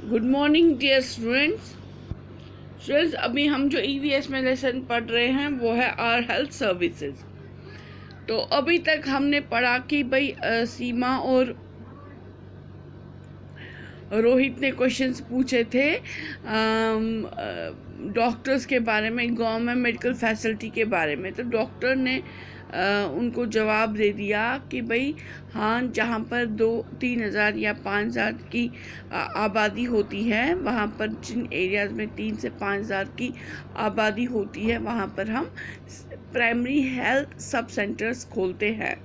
Good morning dear students. अभी हम जो ईवीएस में लेसन पढ़ रहे हैं वो है आवर हेल्थ सर्विसेज। तो अभी तक हमने पढ़ा कि भाई सीमा और रोहित ने क्वेश्चंस पूछे थे डॉक्टर्स के बारे में, गवर्नमेंट मेडिकल फैसिलिटी के बारे में। तो डॉक्टर ने उनको जवाब दे दिया कि भाई हाँ, जहाँ पर 2-3 हज़ार या 5 हज़ार की आबादी होती है, वहाँ पर जिन एरियाज़ में 3 से 5 हज़ार की आबादी होती है वहाँ पर हम प्राइमरी हेल्थ सब सेंटर्स खोलते हैं।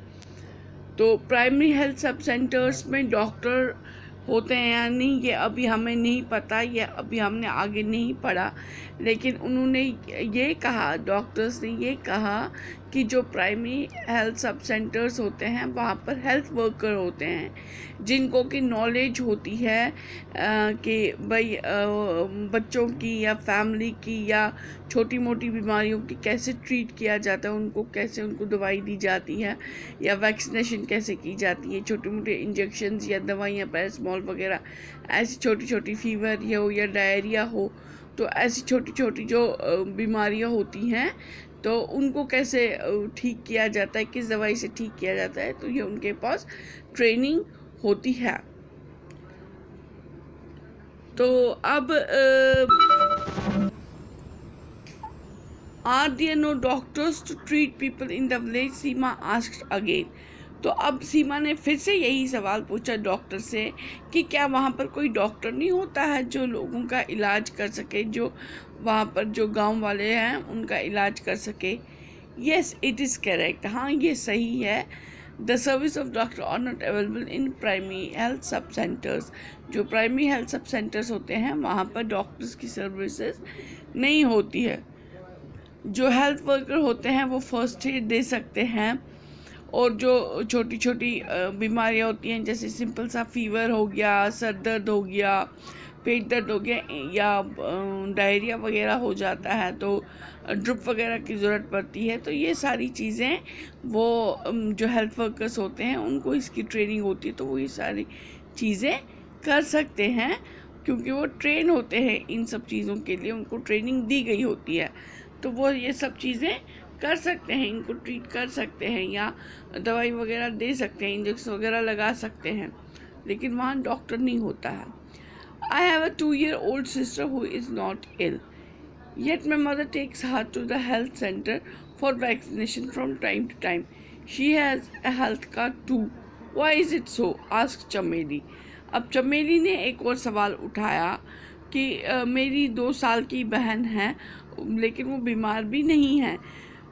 तो प्राइमरी हेल्थ सब सेंटर्स में डॉक्टर होते हैं या नहीं ये अभी हमें नहीं पता, ये अभी हमने आगे नहीं पढ़ा। लेकिन उन्होंने ये कहा, डॉक्टर्स ने ये कहा कि जो प्राइमरी हेल्थ सब सेंटर्स होते हैं वहाँ पर हेल्थ वर्कर होते हैं जिनको की नॉलेज होती है कि भाई बच्चों की या फैमिली की या छोटी मोटी बीमारियों की कैसे ट्रीट किया जाता है, उनको कैसे उनको दवाई दी जाती है या वैक्सीनेशन कैसे की जाती है, छोटे मोटे इंजेक्शंस या दवाइयाँ पैरासिटामोल वगैरह, ऐसी छोटी छोटी फीवर हो या डायरिया हो, तो ऐसी छोटी छोटी जो बीमारियाँ होती हैं तो उनको कैसे ठीक किया जाता है, किस दवाई से ठीक किया जाता है, तो ये उनके पास ट्रेनिंग होती है। तो अब are there no doctors to treat people in the village, Seema asked again. तो अब सीमा ने फिर से यही सवाल पूछा डॉक्टर से कि क्या वहाँ पर कोई डॉक्टर नहीं होता है जो लोगों का इलाज कर सके, जो वहाँ पर जो गांव वाले हैं उनका इलाज कर सके। येस इट इज़ करेक्ट, हाँ ये सही है। The service of doctor R not available in primary health सब सेंटर्स। जो प्राइमरी हेल्थ सब सेंटर्स होते हैं वहाँ पर डॉक्टर्स की सर्विसेज नहीं होती है। जो हेल्थ वर्कर होते हैं वो फर्स्ट एड दे सकते हैं, और जो छोटी छोटी बीमारियां होती हैं जैसे सिंपल सा फीवर हो गया, सर दर्द हो गया, पेट दर्द हो गया या डायरिया वगैरह हो जाता है तो ड्रिप वगैरह की ज़रूरत पड़ती है, तो ये सारी चीज़ें वो जो हेल्थ वर्कर्स होते हैं उनको इसकी ट्रेनिंग होती है, तो वो ये सारी चीज़ें कर सकते हैं क्योंकि वो ट्रेन होते हैं इन सब चीज़ों के लिए, उनको ट्रेनिंग दी गई होती है, तो वो ये सब चीज़ें कर सकते हैं, इनको ट्रीट कर सकते हैं या दवाई वगैरह दे सकते हैं, इंजेक्शन वगैरह लगा सकते हैं, लेकिन वहाँ डॉक्टर नहीं होता है। I have a 2-year-old sister who is not ill. Yet my mother takes her to the health center for vaccination from time to time. She has a health card too. Why is it so? Asked चमेली। अब चमेली ने एक और सवाल उठाया कि मेरी 2 साल की बहन है लेकिन वो बीमार भी नहीं है,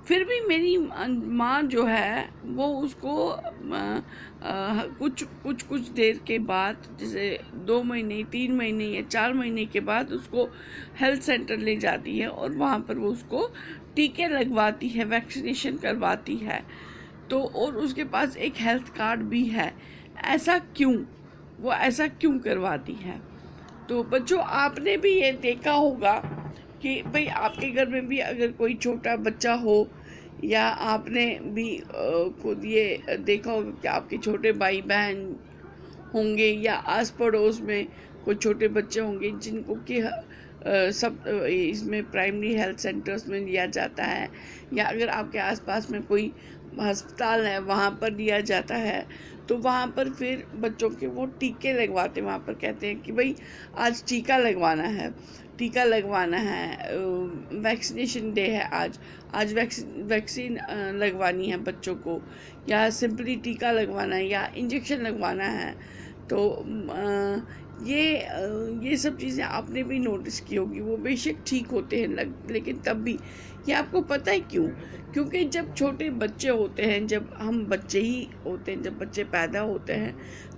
फिर भी मेरी माँ जो है वो उसको कुछ देर के बाद, जैसे 2 महीने 3 महीने या 4 महीने के बाद उसको हेल्थ सेंटर ले जाती है और वहाँ पर वो उसको टीके लगवाती है, वैक्सीनेशन करवाती है, तो और उसके पास एक हेल्थ कार्ड भी है। ऐसा क्यों, वो ऐसा क्यों करवाती है? तो बच्चों आपने भी ये देखा होगा कि भाई आपके घर में भी अगर कोई छोटा बच्चा हो या आपने भी खुद ये देखा होगा कि आपके छोटे भाई बहन होंगे या आस पड़ोस में कोई छोटे बच्चे होंगे जिनको कि सब इसमें प्राइमरी हेल्थ सेंटर्स में लिया जाता है, या अगर आपके आसपास में कोई अस्पताल है वहाँ पर लिया जाता है, तो वहाँ पर फिर बच्चों के वो टीके लगवाते हैं। वहाँ पर कहते हैं कि भाई आज टीका लगवाना है, टीका लगवाना है, वैक्सीनेशन डे है, आज वैक्सीन लगवानी है बच्चों को, या सिंपली टीका लगवाना है या इंजेक्शन लगवाना है। तो ये सब चीज़ें आपने भी नोटिस की होगी। वो बेशक ठीक होते हैं लेकिन तब भी ये आपको पता है क्यों? क्योंकि जब छोटे बच्चे होते हैं, जब हम बच्चे ही होते हैं, जब बच्चे पैदा होते हैं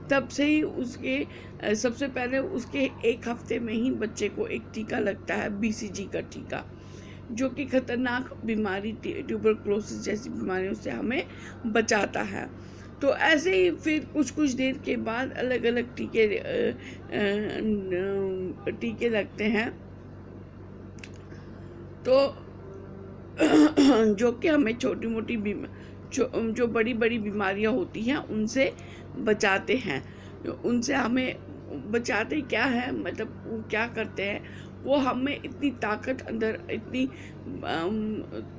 तब से ही उसके सबसे पहले उसके 1 हफ्ते में ही बच्चे को एक टीका लगता है, BCG का टीका, जो कि ख़तरनाक बीमारी ट्यूबरकुलोसिस जैसी बीमारियों से हमें बचाता है। तो ऐसे ही फिर कुछ देर के बाद अलग अलग टीके लगते हैं, तो जो कि हमें छोटी मोटी जो बड़ी बड़ी बीमारियां होती हैं उनसे बचाते हैं, उनसे हमें बचाते क्या है, मतलब वो क्या करते हैं, वो हमें इतनी ताकत अंदर, इतनी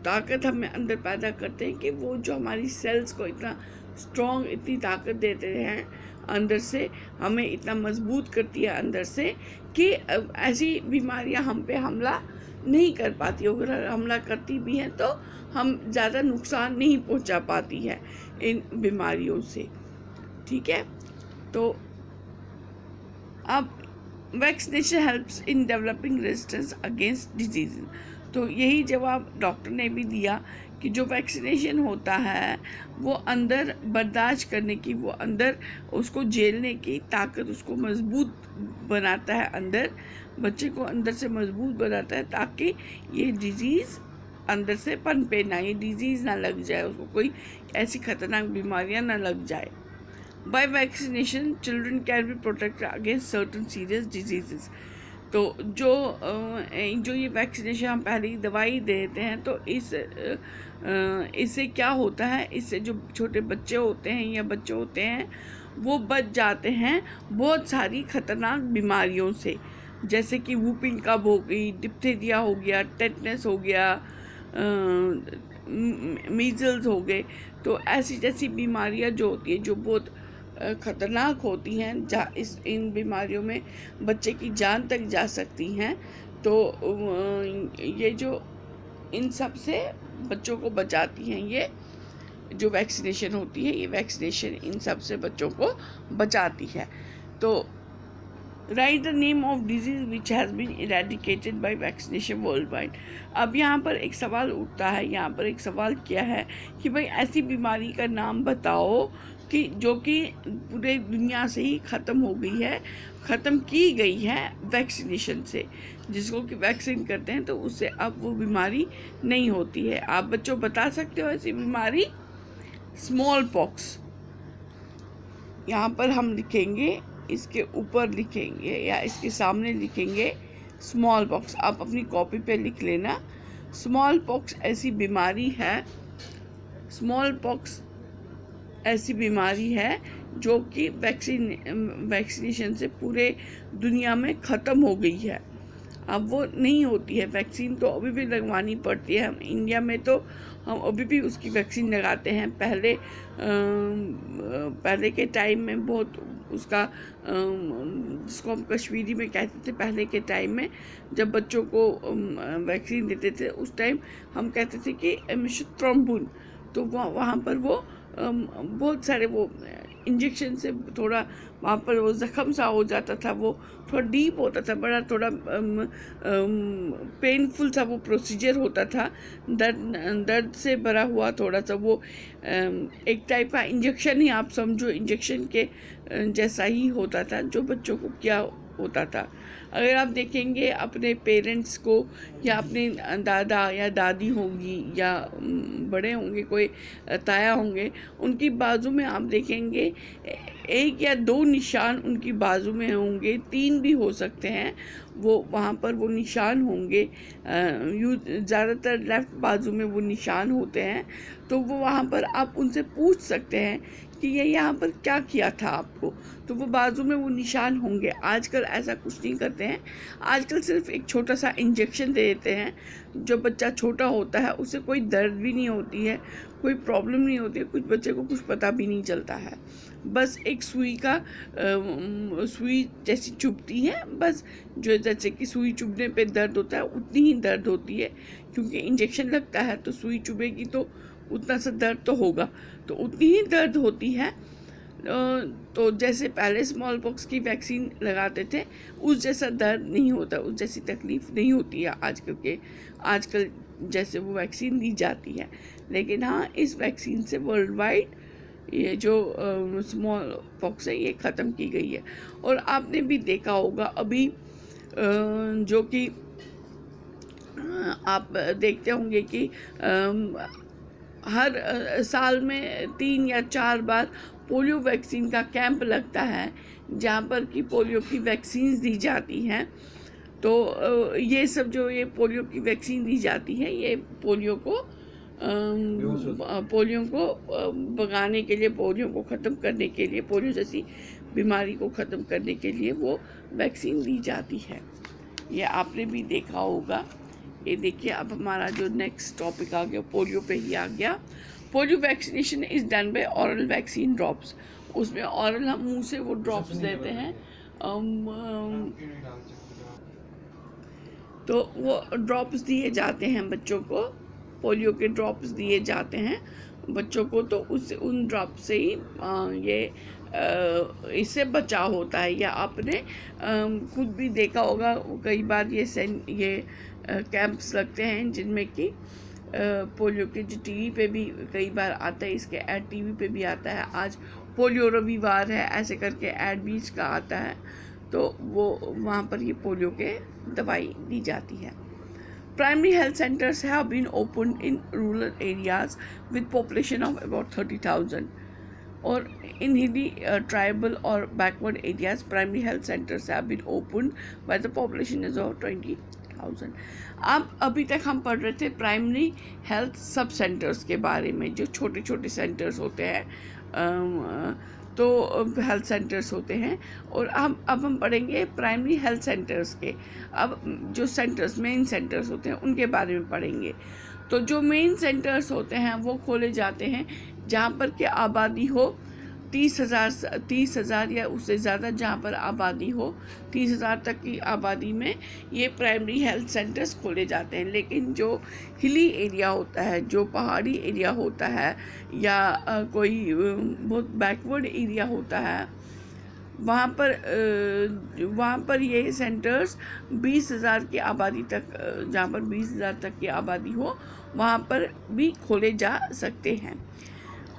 ताकत हमें अंदर पैदा करते हैं कि वो जो हमारी सेल्स को इतना स्ट्रॉन्ग, इतनी ताकत देते हैं अंदर से, हमें इतना मजबूत करती है अंदर से कि ऐसी बीमारियां हम पे हमला नहीं कर पाती। अगर हमला करती भी हैं तो हम ज़्यादा नुकसान नहीं पहुंचा पाती है इन बीमारियों से। ठीक है, तो अब vaccination helps in developing resistance against disease. तो यही जवाब डॉक्टर ने भी दिया कि जो वैक्सीनेशन होता है वो अंदर बर्दाश्त करने की, वो अंदर उसको झेलने की ताकत उसको मजबूत बनाता है, अंदर बच्चे को अंदर से मजबूत बनाता है, ताकि ये डिजीज़ अंदर से पनपे ना, ये डिजीज़ ना लग जाए उसको, कोई ऐसी खतरनाक बीमारियां ना लग जाए। By vaccination, children can be protected against certain serious diseases. तो जो ये वैक्सीनेशन हम पहले ही दवाई देते हैं, तो इससे क्या होता है, इससे जो छोटे बच्चे होते हैं या बच्चे होते हैं वो बच जाते हैं बहुत सारी खतरनाक बीमारियों से, जैसे कि वूपिंग कफ हो गई, डिप्थीरिया हो गया, टेटनस हो गया, मीजल्स हो गए। तो ऐसी जैसी बीमारियां जो होती है, जो बहुत ख़तरनाक होती हैं, इन बीमारियों में बच्चे की जान तक जा सकती हैं, तो ये जो इन सब से बच्चों को बचाती हैं, ये जो वैक्सीनेशन होती है, ये वैक्सीनेशन इन सब से बच्चों को बचाती है। तो right the name of disease which has been eradicated by vaccination world wide. अब यहाँ पर एक सवाल उठता है, यहाँ पर एक सवाल क्या है कि भाई ऐसी बीमारी का नाम बताओ कि जो कि पूरे दुनिया से ही ख़त्म हो गई है, ख़त्म की गई है वैक्सीनेशन से, जिसको कि वैक्सीन करते हैं तो उससे अब वो बीमारी नहीं होती है। आप बच्चों बता सकते हो ऐसी बीमारी? Small pox. यहाँ पर हम लिखेंगे, इसके ऊपर लिखेंगे या इसके सामने लिखेंगे स्मॉल पॉक्स। आप अपनी कॉपी पे लिख लेना, स्मॉल पॉक्स ऐसी बीमारी है, स्मॉल पॉक्स ऐसी बीमारी है जो कि वैक्सीनेशन से पूरे दुनिया में ख़त्म हो गई है, अब वो नहीं होती है। वैक्सीन तो अभी भी लगवानी पड़ती है, हम इंडिया में तो हम अभी भी उसकी वैक्सीन लगाते हैं। पहले के टाइम में बहुत उसका, जिसको हम कश्मीरी में कहते थे, पहले के टाइम में जब बच्चों को वैक्सीन देते थे उस टाइम हम कहते थे कि मिशुत्रम्बुन, तो वहाँ पर वो बहुत सारे वो इंजेक्शन से थोड़ा वहाँ पर वो ज़ख़म सा हो जाता था, वो थोड़ा डीप होता था, बड़ा थोड़ा पेनफुल सा वो प्रोसीजर होता था, दर्द से भरा हुआ थोड़ा सा वो एक टाइप का इंजेक्शन ही आप समझो, इंजेक्शन के जैसा ही होता था जो बच्चों को क्या होता था। अगर आप देखेंगे अपने पेरेंट्स को या अपने दादा या दादी होंगी या बड़े होंगे, कोई ताया होंगे, उनकी बाजू में आप देखेंगे एक या दो निशान उनकी बाजू में होंगे, 3 भी हो सकते हैं, वो वहाँ पर वो निशान होंगे। ज़्यादातर लेफ़्ट बाजू में वो निशान होते हैं, तो वो वहाँ पर आप उनसे पूछ सकते हैं कि ये यहाँ पर क्या किया था आपको, तो वो बाजू में वो निशान होंगे। आजकल ऐसा कुछ नहीं करते हैं, आजकल सिर्फ एक छोटा सा इंजेक्शन दे देते हैं। जो बच्चा छोटा होता है उसे कोई दर्द भी नहीं होती है, कोई प्रॉब्लम नहीं होती है, कुछ बच्चे को कुछ पता भी नहीं चलता है, बस एक सुई जैसी चुभती है, बस जो जैसे कि सुई चुभने पे दर्द होता है उतनी ही दर्द होती है, क्योंकि इंजेक्शन लगता है तो सुई चुभेगी तो उतना सा दर्द तो होगा, तो उतनी ही दर्द होती है। तो जैसे पहले स्मॉल पॉक्स की वैक्सीन लगाते थे उस जैसा दर्द नहीं होता, उस जैसी तकलीफ़ नहीं होती है आजकल जैसे वो वैक्सीन दी जाती है। लेकिन हाँ, इस वैक्सीन से वर्ल्ड वाइड ये जो स्मॉल पॉक्स है ये ख़त्म की गई है। और आपने भी देखा होगा अभी जो कि आप देखते होंगे कि हर साल में 3 या 4 बार पोलियो वैक्सीन का कैंप लगता है, जहाँ पर कि पोलियो की वैक्सीन दी जाती हैं। तो ये सब जो ये पोलियो की वैक्सीन दी जाती है, ये पोलियो को भगाने के लिए, पोलियो को ख़त्म करने के लिए, पोलियो जैसी बीमारी को ख़त्म करने के लिए वो वैक्सीन दी जाती है। ये आपने भी देखा होगा। ये देखिए, अब हमारा जो नेक्स्ट टॉपिक आ गया, पोलियो पे ही आ गया। Polio vaccination is done by oral vaccine drops. उसमें ऑरल हम मुंह से वो ड्रॉप्स देते हैं, तो वो ड्रॉप्स दिए जाते हैं बच्चों को, पोलियो के ड्रॉप्स दिए जाते हैं बच्चों को। तो उन ड्रॉप से ही ये इससे बचाव होता है। या आपने खुद भी देखा होगा, कई बार ये कैंप्स लगते हैं जिनमें कि पोलियो के, जो टीवी पे भी कई बार आता है, इसके ऐड टीवी पे भी आता है। आज पोलियो रविवार है, ऐसे करके ऐड भी इसका आता है। तो वो वहाँ पर ये पोलियो के दवाई दी जाती है। Primary health centers have been opened in rural areas with population of about 30,000. Or in hilly, tribal or backward areas, primary health centers have been opened by the population is of 20,000. अब अभी तक हम पढ़ रहे थे primary health सब centres के बारे में, जो छोटे छोटे सेंटर्स होते हैं, तो हेल्थ सेंटर्स होते हैं। और अब हम पढ़ेंगे प्राइमरी हेल्थ सेंटर्स के। अब जो सेंटर्स, मेन सेंटर्स होते हैं, उनके बारे में पढ़ेंगे। तो जो मेन सेंटर्स होते हैं वो खोले जाते हैं जहाँ पर कि आबादी हो 30,000 या उससे ज़्यादा, जहाँ पर आबादी हो 30,000 तक की आबादी में ये प्राइमरी हेल्थ सेंटर्स खोले जाते हैं। लेकिन जो हिली एरिया होता है, जो पहाड़ी एरिया होता है, या कोई बहुत बैकवर्ड एरिया होता है, वहाँ पर ये सेंटर्स 20,000 की आबादी तक, जहाँ पर 20,000 तक की आबादी हो, वहाँ पर भी खोले जा सकते हैं।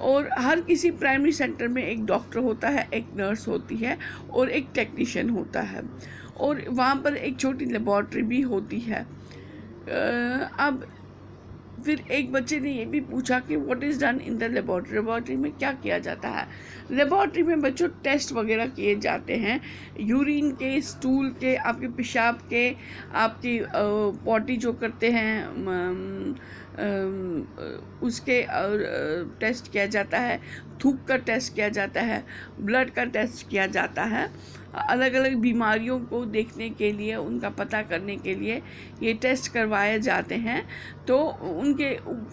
और हर किसी प्राइमरी सेंटर में एक डॉक्टर होता है, एक नर्स होती है और एक टेक्नीशियन होता है। और वहाँ पर एक छोटी लेबॉर्ट्री भी होती है। अब फिर एक बच्चे ने ये भी पूछा कि what is done in the laboratory, laboratory में क्या किया जाता है। लेबॉर्ट्री में बच्चों टेस्ट वगैरह किए जाते हैं, यूरिन के, स्टूल के, आपके पेशाब के, आपकी पॉटी जो करते हैं उसके टेस्ट किया जाता है, थूक का टेस्ट किया जाता है, ब्लड का टेस्ट किया जाता है। अलग अलग बीमारियों को देखने के लिए, उनका पता करने के लिए ये टेस्ट करवाए जाते हैं। तो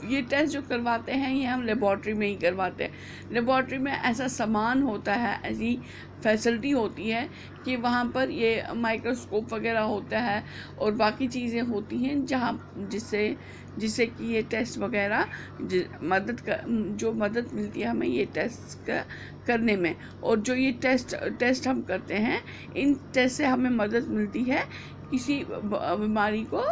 ये टेस्ट जो करवाते हैं ये हम लेबॉर्ट्री में ही करवाते हैं। लेबॉर्ट्री में ऐसा सामान होता है, ऐसी फैसिलिटी होती है कि वहाँ पर ये माइक्रोस्कोप वगैरह होता है और बाकी चीज़ें होती हैं, जहाँ जिससे कि ये टेस्ट वगैरह जो मदद मिलती है हमें ये टेस्ट करने में। और जो ये टेस्ट हम करते हैं, इन टेस्ट से हमें मदद मिलती है किसी बीमारी को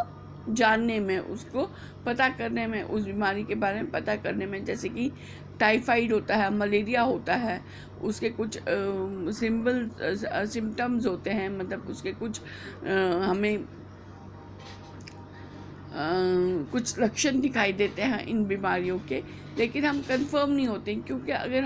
जानने में, उसको पता करने में, उस बीमारी के बारे में पता करने में। जैसे कि टाइफाइड होता है, मलेरिया होता है, उसके कुछ सिम्टम्स होते हैं, मतलब उसके कुछ हमें कुछ लक्षण दिखाई देते हैं इन बीमारियों के, लेकिन हम कंफर्म नहीं होते, क्योंकि अगर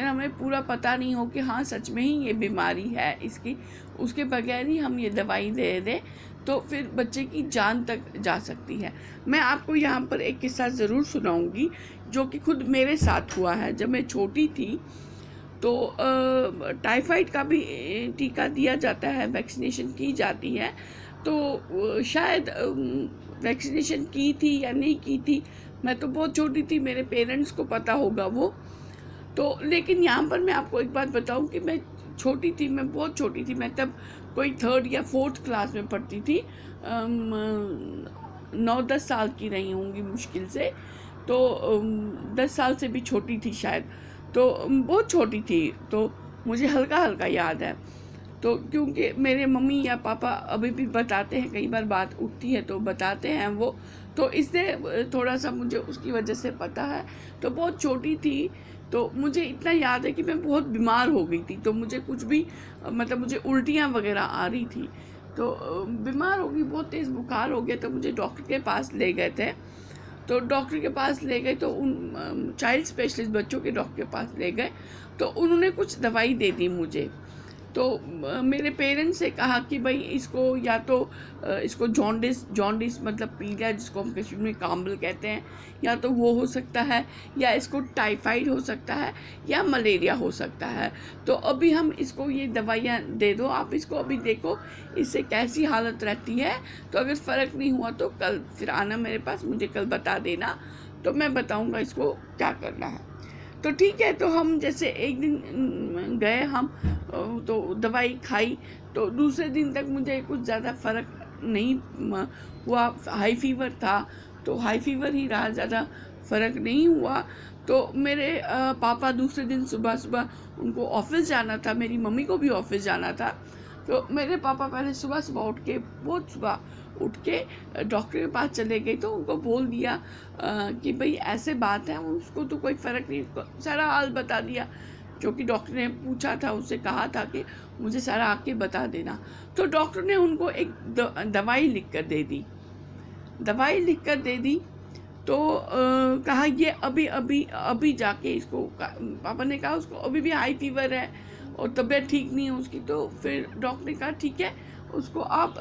हमें पूरा पता नहीं हो कि हाँ सच में ही ये बीमारी है इसकी, उसके बगैर ही हम ये दवाई दे दें तो फिर बच्चे की जान तक जा सकती है। मैं आपको यहाँ पर एक किस्सा ज़रूर सुनाऊंगी जो कि खुद मेरे साथ हुआ है। जब मैं छोटी थी तो टाइफाइड का भी टीका दिया जाता है, वैक्सीनेशन की जाती है। तो शायद वैक्सीनेशन की थी या नहीं की थी, मैं तो बहुत छोटी थी, मेरे पेरेंट्स को पता होगा वो तो। लेकिन यहाँ पर मैं आपको एक बात बताऊँ कि मैं छोटी थी, मैं बहुत छोटी थी, मैं तब कोई 3rd या 4th क्लास में पढ़ती थी, 9-10 साल की रही होंगी मुश्किल से, तो 10 साल से भी छोटी थी शायद, तो बहुत छोटी थी। तो मुझे हल्का हल्का याद है, तो क्योंकि मेरे मम्मी या पापा अभी भी बताते हैं, कई बार बात उठती है तो बताते हैं वो, तो इसलिए थोड़ा सा मुझे उसकी वजह से पता है। तो बहुत छोटी थी, तो मुझे इतना याद है कि मैं बहुत बीमार हो गई थी, तो मुझे कुछ भी, मतलब मुझे उल्टियाँ वगैरह आ रही थी, तो बीमार हो गई, बहुत तेज़ बुखार हो गया। तो मुझे डॉक्टर के पास ले गए थे, तो डॉक्टर के पास ले गए तो उन चाइल्ड स्पेशलिस्ट, बच्चों के डॉक्टर के पास ले गए, तो उन्होंने कुछ दवाई दे दी मुझे। तो मेरे पेरेंट्स से कहा कि भाई इसको या तो इसको जॉन्डिस मतलब पीलिया जिसको हम कश्मीर में काम्बल कहते हैं, या तो वो हो सकता है, या इसको टाइफाइड हो सकता है, या मलेरिया हो सकता है। तो अभी हम इसको ये दवाइयाँ दे दो, आप इसको अभी देखो इससे कैसी हालत रहती है। तो अगर फ़र्क नहीं हुआ तो कल फिर आना मेरे पास, मुझे कल बता देना, तो मैं बताऊँगा इसको क्या करना है। तो ठीक है, तो हम जैसे एक दिन गए हम, तो दवाई खाई, तो दूसरे दिन तक मुझे कुछ ज़्यादा फ़र्क नहीं हुआ। हाई फीवर था, तो हाई फीवर ही रहा, ज़्यादा फ़र्क नहीं हुआ। तो मेरे पापा दूसरे दिन सुबह सुबह उनको ऑफिस जाना था, मेरी मम्मी को भी ऑफिस जाना था। तो मेरे पापा पहले सुबह सुबह उठ के, बहुत सुबह उठ के डॉक्टर के पास चले गए। तो उनको बोल दिया कि भाई ऐसे बात है, उसको तो कोई फ़र्क नहीं, सारा हाल बता दिया जो कि डॉक्टर ने पूछा था, उससे कहा था कि मुझे सारा आके बता देना। तो डॉक्टर ने उनको एक दवाई लिख कर दे दी। तो कहा ये अभी जाके इसको, पापा ने कहा उसको अभी भी हाई फीवर है और तबीयत ठीक नहीं है उसकी। तो फिर डॉक्टर ने कहा ठीक है, उसको आप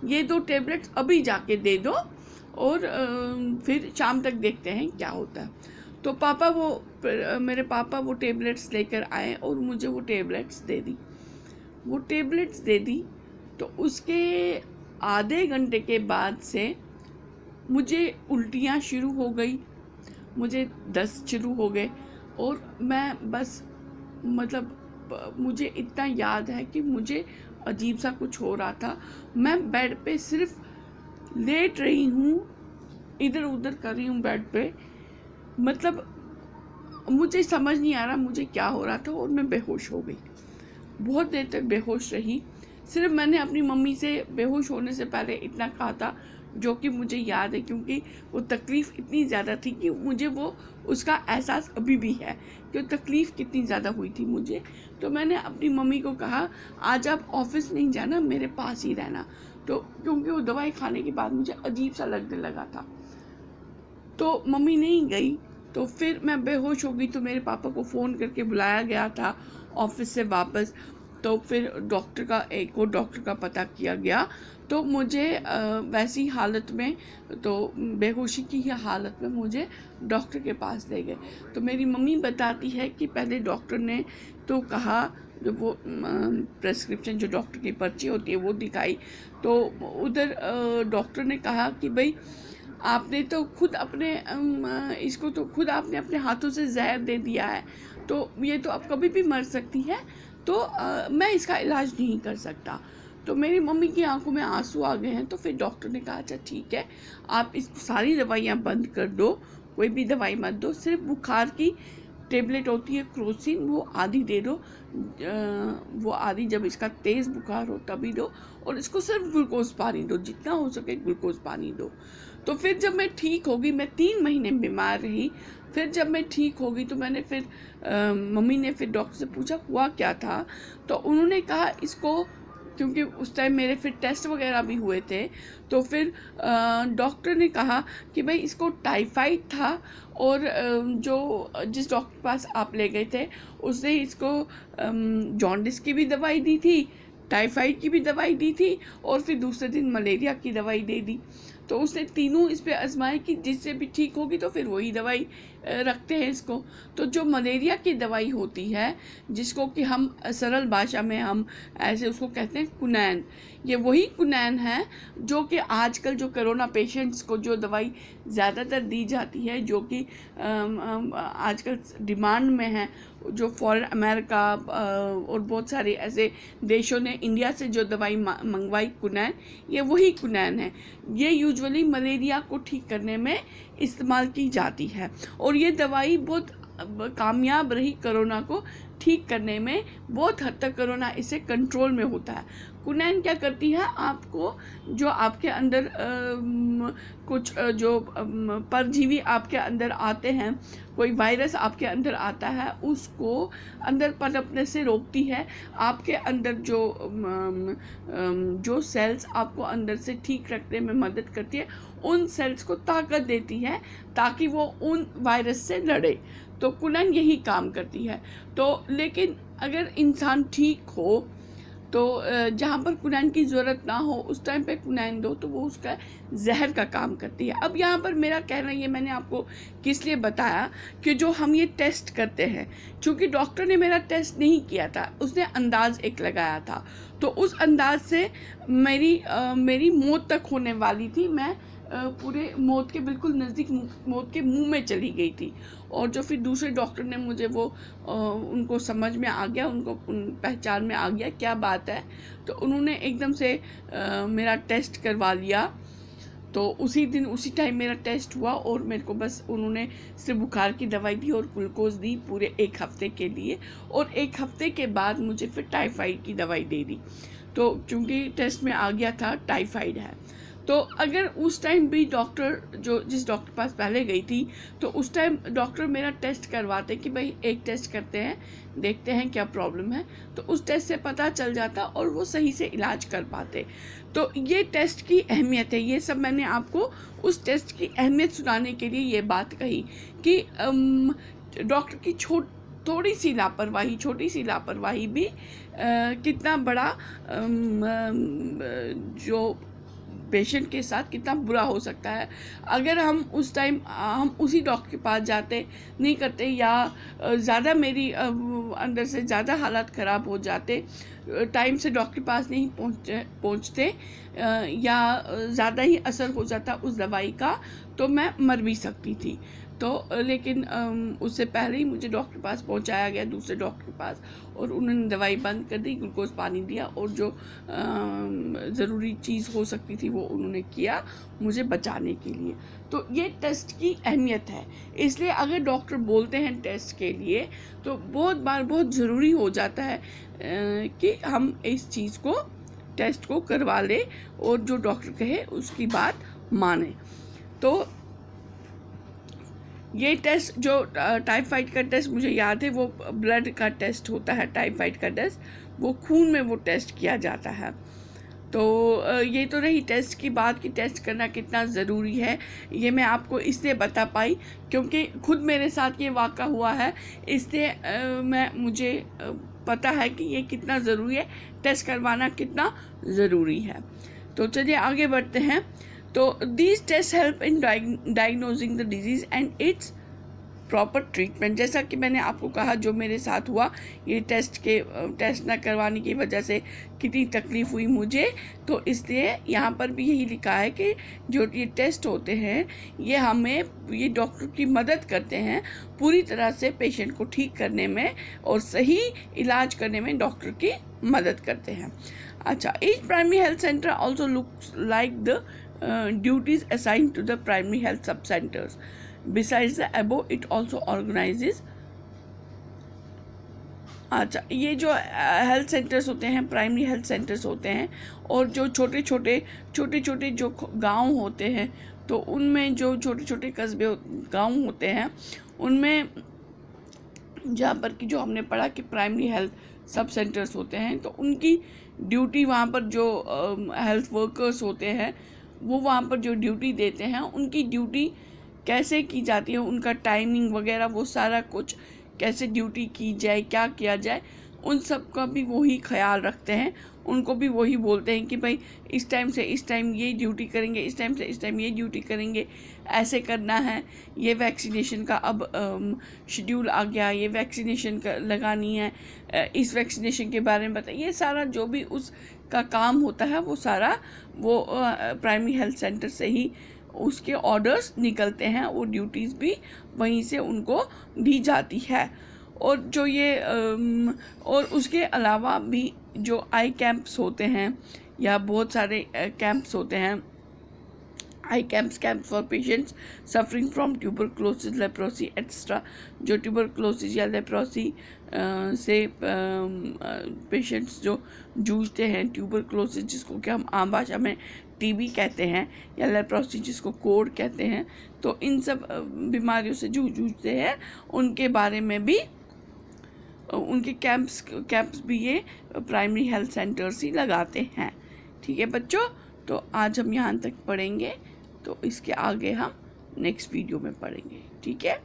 ये 2 टेबलेट्स अभी जाके दे दो, और फिर शाम तक देखते हैं क्या होता है। तो मेरे पापा वो टेबलेट्स लेकर आए और मुझे वो टेबलेट्स दे दी। तो उसके आधे घंटे के बाद से मुझे उल्टियाँ शुरू हो गई, मुझे दस्त शुरू हो गए, और मैं बस मतलब मुझे इतना याद है कि मुझे अजीब सा कुछ हो रहा था। मैं बेड पे सिर्फ लेट रही हूँ, इधर उधर कर रही हूँ बेड पे, मतलब मुझे समझ नहीं आ रहा मुझे क्या हो रहा था, और मैं बेहोश हो गई। बहुत देर तक बेहोश रही। सिर्फ मैंने अपनी मम्मी से बेहोश होने से पहले इतना कहा था, जो कि मुझे याद है, क्योंकि वो तकलीफ़ इतनी ज़्यादा थी कि मुझे वो उसका एहसास अभी भी है कि तकलीफ़ कितनी ज़्यादा हुई थी मुझे। तो मैंने अपनी मम्मी को कहा आज आप ऑफिस नहीं जाना, मेरे पास ही रहना। तो क्योंकि वो दवाई खाने के बाद मुझे अजीब सा लगने लगा था। तो मम्मी नहीं गई, तो फिर मैं बेहोश हो गई। तो मेरे पापा को फ़ोन करके बुलाया गया था ऑफिस से वापस। तो फिर एक और डॉक्टर का पता किया गया। तो मुझे वैसी हालत में, तो बेहोशी की ही हालत में मुझे डॉक्टर के पास ले गए। तो मेरी मम्मी बताती है कि पहले डॉक्टर ने तो कहा, जो वो प्रेस्क्रिप्शन, जो डॉक्टर की पर्ची होती है वो दिखाई। तो उधर डॉक्टर ने कहा कि भाई आपने तो खुद इसको तो खुद आपने अपने हाथों से जहर दे दिया है, तो ये तो अब कभी भी मर सकती है, तो मैं इसका इलाज नहीं कर सकता। तो मेरी मम्मी की आंखों में आंसू आ गए हैं। तो फिर डॉक्टर ने कहा अच्छा ठीक है, आप इस सारी दवाइयाँ बंद कर दो, कोई भी दवाई मत दो, सिर्फ बुखार की टेबलेट होती है क्रोसिन, वो आधी दे दो, वो आधी जब इसका तेज़ बुखार हो तभी दो, और इसको सिर्फ ग्लूकोज पानी दो, जितना हो सके ग्लूकोज पानी दो। तो फिर जब मैं ठीक हो गई, मैं 3 महीने बीमार रही। फिर जब मैं ठीक हो गई तो मैंने फिर मम्मी ने फिर डॉक्टर से पूछा हुआ क्या था। तो उन्होंने कहा इसको, क्योंकि उस टाइम मेरे फिर टेस्ट वगैरह भी हुए थे, तो फिर डॉक्टर ने कहा कि भाई इसको टाइफाइड था, और जो जिस डॉक्टर के पास आप ले गए थे उसने इसको जॉन्डिस की भी दवाई दी थी, टाइफाइड की भी दवाई दी थी, और फिर दूसरे दिन मलेरिया की दवाई दे दी। तो उसने तीनों इस पे आजमाए कि जिससे भी ठीक होगी तो फिर वही दवाई रखते हैं इसको। तो जो मलेरिया की दवाई होती है, जिसको कि हम सरल भाषा में हम ऐसे उसको कहते हैं कुनैन, ये वही कुनैन है जो कि आजकल जो कोरोना पेशेंट्स को जो दवाई ज़्यादातर दी जाती है, जो कि आजकल डिमांड में है, जो फॉरेन अमेरिका और बहुत सारे ऐसे देशों ने इंडिया से जो दवाई मंगवाई कुनैन, ये वही कुनैन है। ये यूजुअली मलेरिया को ठीक करने में इस्तेमाल की जाती है, और ये दवाई बहुत कामयाब रही कोरोना को ठीक करने में। बहुत हद तक कोरोना इससे कंट्रोल में होता है। कुनैन क्या करती है, आपको जो आपके अंदर कुछ जो परजीवी आपके अंदर आते हैं, कोई वायरस आपके अंदर आता है, उसको अंदर पनपने से रोकती है। आपके अंदर जो सेल्स आपको अंदर से ठीक रखने में मदद करती है, उन सेल्स को ताकत देती है ताकि वो उन वायरस से लड़े। तो कुनैन यही काम करती है। तो लेकिन अगर इंसान ठीक हो तो जहाँ पर कुनैन की ज़रूरत ना हो उस टाइम पे कुनैन दो, तो वो उसका जहर का काम करती है। अब यहाँ पर मेरा कहना ये मैंने आपको किस लिए बताया कि जो हम ये टेस्ट करते हैं, चूँकि डॉक्टर ने मेरा टेस्ट नहीं किया था, उसने अंदाज़ एक लगाया था, तो उस अंदाज से मेरी मौत तक होने वाली थी। मैं पूरे मौत के बिल्कुल नज़दीक, मौत के मुंह में चली गई थी। और जो फिर दूसरे डॉक्टर ने मुझे वो उनको समझ में आ गया, उनको पहचान में आ गया क्या बात है, तो उन्होंने एकदम से मेरा टेस्ट करवा लिया। तो उसी दिन उसी टाइम मेरा टेस्ट हुआ और मेरे को बस उन्होंने सिर्फ बुखार की दवाई दी और ग्लूकोज दी पूरे 1 हफ्ते के लिए, और 1 हफ्ते के बाद मुझे फिर टाइफाइड की दवाई दे दी। तो क्योंकि टेस्ट में आ गया था टाइफाइड है, तो अगर उस टाइम भी डॉक्टर जिस डॉक्टर पास पहले गई थी, तो उस टाइम डॉक्टर मेरा टेस्ट करवाते कि भाई एक टेस्ट करते हैं, देखते हैं क्या प्रॉब्लम है, तो उस टेस्ट से पता चल जाता और वो सही से इलाज कर पाते। तो ये टेस्ट की अहमियत है। ये सब मैंने आपको उस टेस्ट की अहमियत सुनाने के लिए ये बात कही कि डॉक्टर की थोड़ी सी लापरवाही, छोटी सी लापरवाही भी कितना बड़ा जो पेशेंट के साथ कितना बुरा हो सकता है। अगर हम उस टाइम हम उसी डॉक्टर के पास जाते नहीं करते, या ज़्यादा मेरी अंदर से ज़्यादा हालात ख़राब हो जाते, टाइम से डॉक्टर के पास नहीं पहुँचते, या ज़्यादा ही असर हो जाता उस दवाई का, तो मैं मर भी सकती थी। तो लेकिन उससे पहले ही मुझे डॉक्टर के पास पहुंचाया गया, दूसरे डॉक्टर के पास, और उन्होंने दवाई बंद कर दी, ग्लूकोज पानी दिया, और जो ज़रूरी चीज़ हो सकती थी वो उन्होंने किया मुझे बचाने के लिए। तो ये टेस्ट की अहमियत है। इसलिए अगर डॉक्टर बोलते हैं टेस्ट के लिए, तो बहुत बार बहुत ज़रूरी हो जाता है कि हम इस चीज़ को, टेस्ट को करवा लें और जो डॉक्टर कहे उसकी बात माने। तो ये टेस्ट जो टाइफाइड का टेस्ट मुझे याद है, वो ब्लड का टेस्ट होता है। टाइफाइड का टेस्ट वो खून में वो टेस्ट किया जाता है। तो ये तो रही टेस्ट की बात कि टेस्ट करना कितना ज़रूरी है। ये मैं आपको इसलिए बता पाई क्योंकि खुद मेरे साथ ये वाक़ा हुआ है, इसलिए मुझे पता है कि ये कितना ज़रूरी है, टेस्ट करवाना कितना ज़रूरी है। तो चलिए आगे बढ़ते हैं। तो these tests help in diagnosing the disease and its proper treatment. जैसा कि मैंने आपको कहा जो मेरे साथ हुआ, ये टेस्ट ना करवाने की वजह से कितनी तकलीफ़ हुई मुझे, तो इसलिए यहाँ पर भी यही लिखा है कि जो ये टेस्ट होते हैं ये डॉक्टर की मदद करते हैं पूरी तरह से पेशेंट को ठीक करने में और सही इलाज करने में डॉक्टर की मदद करते हैं। अच्छा, each primary health centre also looks like the duties assigned to the primary health sub centers. Besides the above, it also organizes। अच्छा, ये जो हेल्थ सेंटर्स होते हैं, प्राइमरी हेल्थ सेंटर्स होते हैं, और जो छोटे छोटे जो गांव होते हैं, तो उनमें जो छोटे छोटे कस्बे गांव होते हैं, उनमें जहाँ पर कि जो हमने पढ़ा कि प्राइमरी हेल्थ सब सेंटर्स होते हैं, तो उनकी ड्यूटी, वहाँ पर जो हेल्थ वर्कर्स होते हैं वो वहाँ पर जो ड्यूटी देते हैं, उनकी ड्यूटी कैसे की जाती है, उनका टाइमिंग वगैरह, वो सारा कुछ कैसे ड्यूटी की जाए, क्या किया जाए, उन सब का भी वही ख्याल रखते हैं। उनको भी वही बोलते हैं कि भाई इस टाइम से इस टाइम ये ड्यूटी करेंगे, इस टाइम से इस टाइम ये ड्यूटी करेंगे, ऐसे करना है, ये वैक्सीनेशन का अब शेड्यूल आ गया, ये वैक्सीनेशन लगानी है, इस वैक्सीनेशन के बारे में बताइए। ये सारा जो भी उसका काम होता है वो सारा वो प्राइमरी हेल्थ सेंटर से ही उसके ऑर्डर्स निकलते हैं, वो ड्यूटीज़ भी वहीं से उनको दी जाती है। और जो ये और उसके अलावा भी जो आई कैंप्स होते हैं या बहुत सारे कैंप्स होते हैं, आई camp for patients suffering from tuberculosis, leprosy extra. जो ट्यूबरक्लोसिस या लेप्रोसी से पेशेंट्स जो जूझते हैं, ट्यूबरक्लोसिस जिसको कि हम आम भाषा में टीबी कहते हैं, या लेप्रोसी जिसको कोड कहते हैं, तो इन सब बीमारियों से जूझते हैं, उनके बारे में भी उनके कैंप्स भी ये प्राइमरी हेल्थ सेंटर्स ही लगाते हैं। ठीक है बच्चों, तो आज हम यहाँ तक पढ़ेंगे, तो इसके आगे हम नेक्स्ट वीडियो में पढ़ेंगे। ठीक है।